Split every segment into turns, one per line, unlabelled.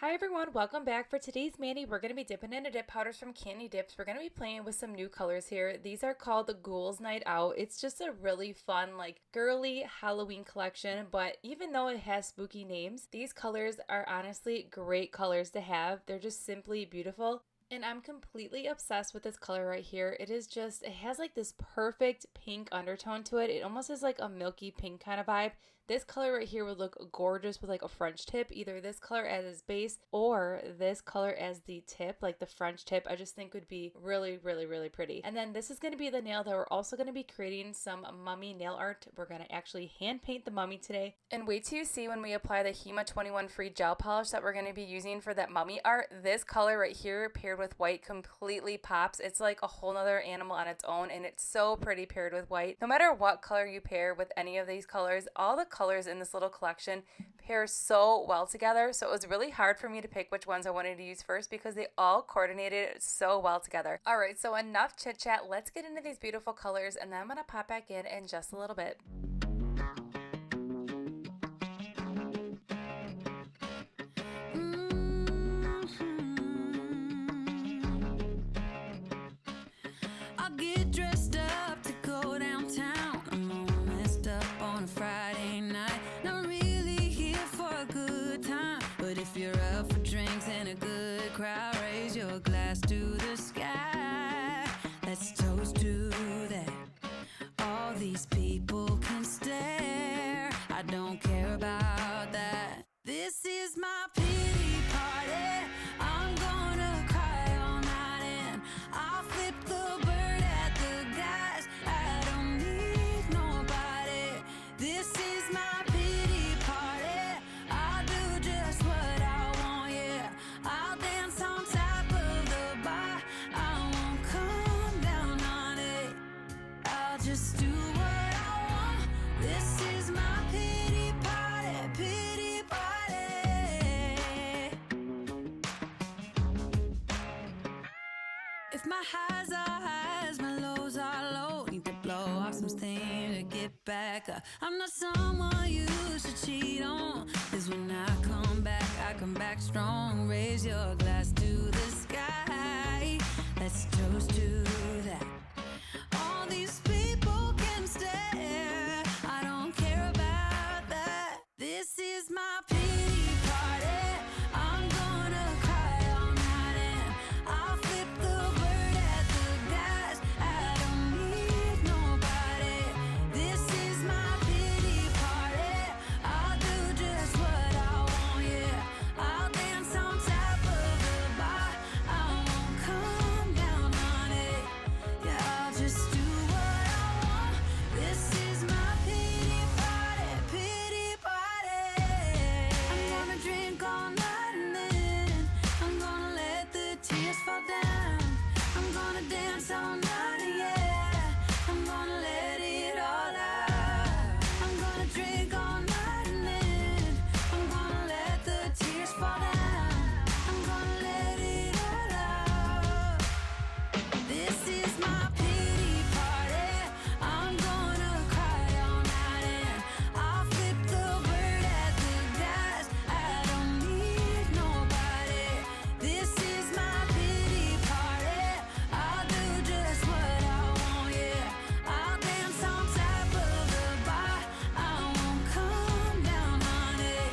Hi everyone, welcome back. For today's mani, we're going to be dipping into dip powders from Candy Dips. We're going to be playing with some new colors here. These are called the Ghouls Night Out. It's just a really fun, like, girly Halloween collection, but even though it has spooky names, these colors are honestly great colors to have. They're just simply beautiful. And I'm completely obsessed with this color right here. It has like this perfect pink undertone to it. It almost has like a milky pink kind of vibe. This color right here would look gorgeous with like a French tip, either this color as its base or this color as the tip, like the French tip. I just think would be really, really, really pretty. And then this is going to be the nail that we're also going to be creating some mummy nail art. We're going to actually hand paint the mummy today. And wait till you see when we apply the HEMA 21 free gel polish that we're going to be using for that mummy art. This color right here paired with white completely pops. It's like a whole nother animal on its own, and it's so pretty paired with white. No matter what color you pair with any of these colors, all the colors in this little collection pair so well together. So it was really hard for me to pick which ones I wanted to use first because they all coordinated so well together. All right, so enough chit chat. Let's get into these beautiful colors, and then I'm going to pop back in just a little bit.
I'm not someone you should cheat on, 'cause when I come back strong. Raise your glass to the sky. Let's toast to that. All these people can stare. I don't care about that. This is my pity party. I'm gonna cry all night and I'll flip the bird at the guys. I don't need nobody. This is my pity party. I'll do just what I want, yeah. I'll dance on top of the bar. I won't come down on it. Yeah, I'll just do what I want. This is my pity party, pity party. I'm gonna drink all night and then I'm gonna let the tears fall down. I'm gonna dance all night, yeah. I'm gonna let it all out. I'm gonna drink all night and then I'm gonna let the tears fall down. I'm gonna let it all out. This is my pity party. I'm gonna cry all night and I'll flip the bird at the guys. I don't need nobody. This is my pity party. I'll do just what I want, yeah. I'll dance on top of the bar. I won't come down on it.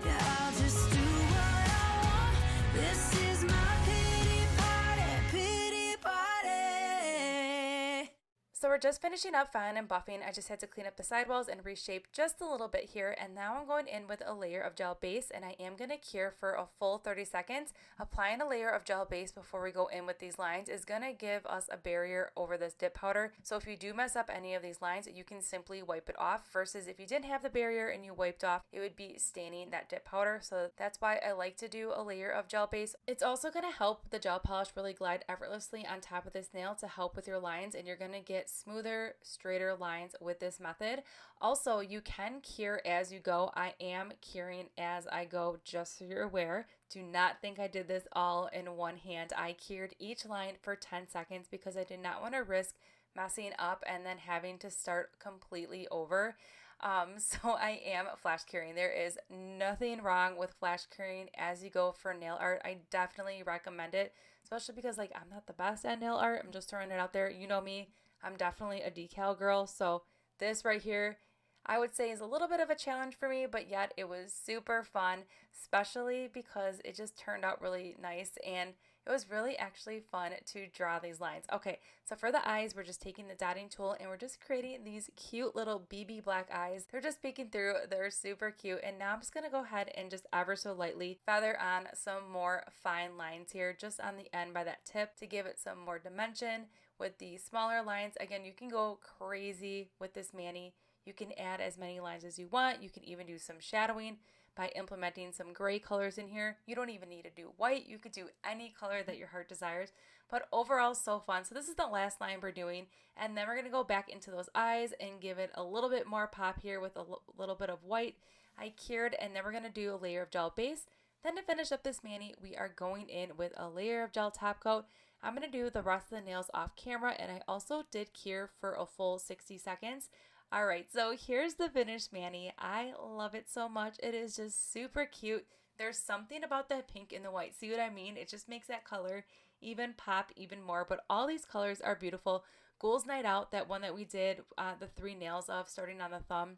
Yeah, I'll just do what I want. This is my pity party, pity party.
So we're just finishing up filing and buffing. I just had to clean up the sidewalls and reshape just a little bit here, and now I'm going in with a layer of gel base, and I am going to cure for a full 30 seconds. Applying a layer of gel base before we go in with these lines is going to give us a barrier over this dip powder. So if you do mess up any of these lines, you can simply wipe it off, versus if you didn't have the barrier and you wiped off, it would be staining that dip powder. So that's why I like to do a layer of gel base. It's also going to help the gel polish really glide effortlessly on top of this nail to help with your lines, and you're going to get smoother, straighter lines with this method. Also, you can cure as you go. I am curing as I go, just so you're aware. Do not think I did this all in one hand. I cured each line for 10 seconds because I did not want to risk messing up and then having to start completely over. So I am flash curing. There is nothing wrong with flash curing as you go for nail art. I definitely recommend it, especially because like I'm not the best at nail art. I'm just throwing it out there. You know me, I'm definitely a decal girl. So this right here, I would say is a little bit of a challenge for me, but yet it was super fun, especially because it just turned out really nice and it was really actually fun to draw these lines. Okay, so for the eyes, we're just taking the dotting tool and we're just creating these cute little BB black eyes. They're just peeking through. They're super cute. And now I'm just going to go ahead and just ever so lightly feather on some more fine lines here just on the end by that tip to give it some more dimension with the smaller lines. Again, you can go crazy with this mani. You can add as many lines as you want. You can even do some shadowing by implementing some gray colors in here. You don't even need to do white. You could do any color that your heart desires. But overall, so fun. So this is the last line we're doing. And then we're going to go back into those eyes and give it a little bit more pop here with a little bit of white. I cured, and then we're going to do a layer of gel base. Then to finish up this mani, we are going in with a layer of gel top coat. I'm going to do the rest of the nails off camera, and I also did cure for a full 60 seconds. All right, so here's the finished mani. I love it so much. It is just super cute. There's something about that pink and the white. See what I mean? It just makes that color even pop even more. But all these colors are beautiful. Ghouls Night Out, that one that we did the 3 nails of starting on the thumb.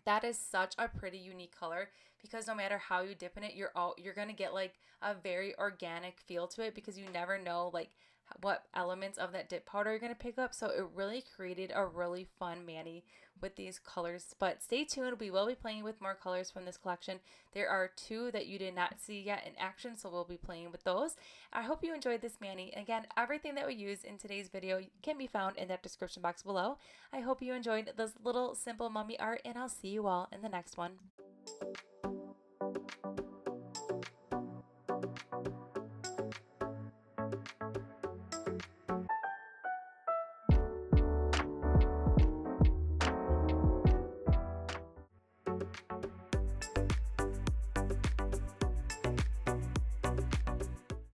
That is such a pretty unique color because no matter how you dip in it, you're going to get like a very organic feel to it because you never know like what elements of that dip powder you're going to pick up. So it really created a really fun mani with these colors. But stay tuned. We will be playing with more colors from this collection. There are 2 that you did not see yet in action, so we'll be playing with those. I hope you enjoyed this mani. Again, everything that we use in today's video can be found in that description box below. I hope you enjoyed this little simple mummy art, and I'll see you all in the next one.